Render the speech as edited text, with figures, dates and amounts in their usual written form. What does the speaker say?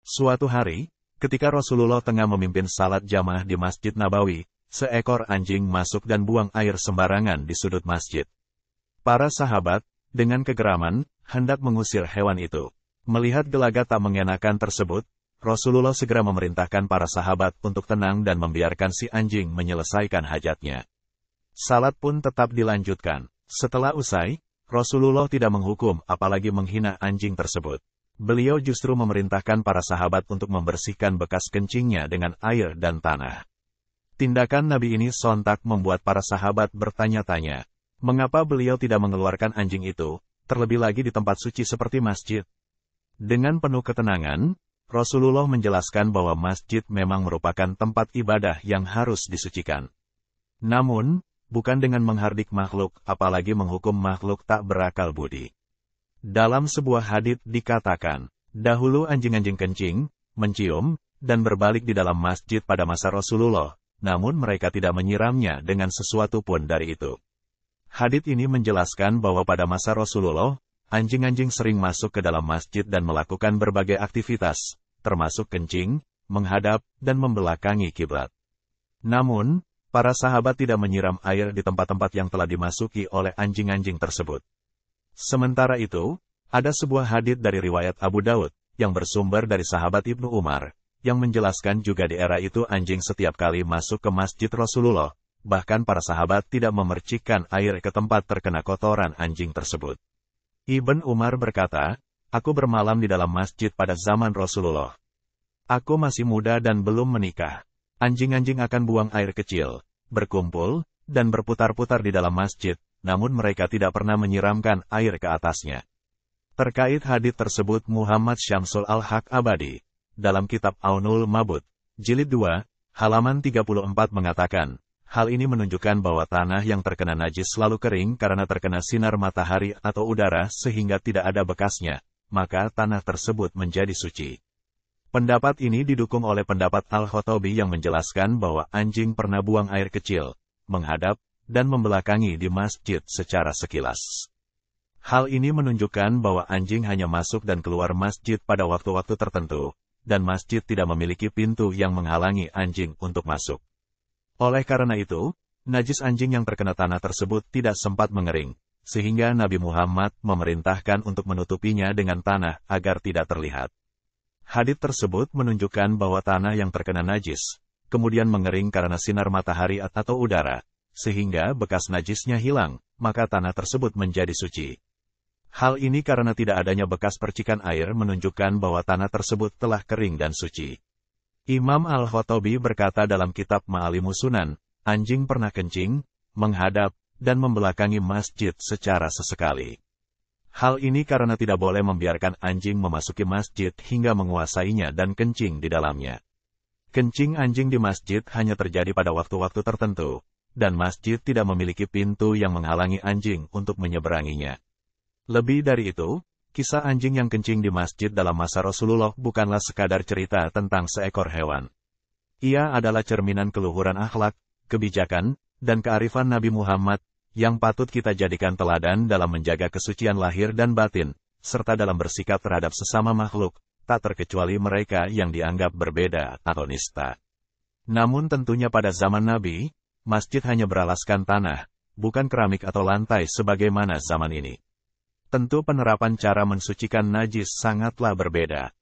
Suatu hari, ketika Rasulullah tengah memimpin salat jamaah di Masjid Nabawi, seekor anjing masuk dan buang air sembarangan di sudut masjid. Para sahabat, dengan kegeraman, hendak mengusir hewan itu. Melihat gelagat tak mengenakan tersebut, Rasulullah segera memerintahkan para sahabat untuk tenang dan membiarkan si anjing menyelesaikan hajatnya. Salat pun tetap dilanjutkan. Setelah usai, Rasulullah tidak menghukum apalagi menghina anjing tersebut. Beliau justru memerintahkan para sahabat untuk membersihkan bekas kencingnya dengan air dan tanah. Tindakan Nabi ini sontak membuat para sahabat bertanya-tanya, mengapa beliau tidak mengeluarkan anjing itu, terlebih lagi di tempat suci seperti masjid. Dengan penuh ketenangan, Rasulullah menjelaskan bahwa masjid memang merupakan tempat ibadah yang harus disucikan. Namun, bukan dengan menghardik makhluk, apalagi menghukum makhluk tak berakal budi. Dalam sebuah hadits dikatakan, dahulu anjing-anjing kencing, mencium, dan berbalik di dalam masjid pada masa Rasulullah, namun mereka tidak menyiramnya dengan sesuatu pun dari itu. Hadits ini menjelaskan bahwa pada masa Rasulullah, anjing-anjing sering masuk ke dalam masjid dan melakukan berbagai aktivitas, termasuk kencing, menghadap, dan membelakangi kiblat. Namun, para sahabat tidak menyiram air di tempat-tempat yang telah dimasuki oleh anjing-anjing tersebut. Sementara itu, ada sebuah hadits dari riwayat Abu Daud, yang bersumber dari sahabat Ibnu Umar, yang menjelaskan juga di era itu anjing setiap kali masuk ke masjid Rasulullah, bahkan para sahabat tidak memercikkan air ke tempat terkena kotoran anjing tersebut. Ibn Umar berkata, aku bermalam di dalam masjid pada zaman Rasulullah. Aku masih muda dan belum menikah. Anjing-anjing akan buang air kecil, berkumpul, dan berputar-putar di dalam masjid, namun mereka tidak pernah menyiramkan air ke atasnya. Terkait hadits tersebut Muhammad Syamsul Al-Haq Abadi, dalam kitab Aunul Mabud, Jilid 2, halaman 34 mengatakan, hal ini menunjukkan bahwa tanah yang terkena najis selalu kering karena terkena sinar matahari atau udara sehingga tidak ada bekasnya, maka tanah tersebut menjadi suci. Pendapat ini didukung oleh pendapat Al-Khattabi yang menjelaskan bahwa anjing pernah buang air kecil, menghadap, dan membelakangi di masjid secara sekilas. Hal ini menunjukkan bahwa anjing hanya masuk dan keluar masjid pada waktu-waktu tertentu, dan masjid tidak memiliki pintu yang menghalangi anjing untuk masuk. Oleh karena itu, najis anjing yang terkena tanah tersebut tidak sempat mengering, sehingga Nabi Muhammad memerintahkan untuk menutupinya dengan tanah agar tidak terlihat. Hadits tersebut menunjukkan bahwa tanah yang terkena najis, kemudian mengering karena sinar matahari atau udara, sehingga bekas najisnya hilang, maka tanah tersebut menjadi suci. Hal ini karena tidak adanya bekas percikan air menunjukkan bahwa tanah tersebut telah kering dan suci. Imam Al-Khattabi berkata dalam kitab Ma'alimus Sunan, anjing pernah kencing, menghadap, dan membelakangi masjid secara sesekali. Hal ini karena tidak boleh membiarkan anjing memasuki masjid hingga menguasainya dan kencing di dalamnya. Kencing anjing di masjid hanya terjadi pada waktu-waktu tertentu, dan masjid tidak memiliki pintu yang menghalangi anjing untuk menyeberanginya. Lebih dari itu, kisah anjing yang kencing di masjid dalam masa Rasulullah bukanlah sekadar cerita tentang seekor hewan. Ia adalah cerminan keluhuran akhlak, kebijakan, dan kearifan Nabi Muhammad, yang patut kita jadikan teladan dalam menjaga kesucian lahir dan batin, serta dalam bersikap terhadap sesama makhluk, tak terkecuali mereka yang dianggap berbeda atau nista. Namun tentunya pada zaman Nabi, masjid hanya beralaskan tanah, bukan keramik atau lantai sebagaimana zaman ini. Tentu penerapan cara mensucikan najis sangatlah berbeda.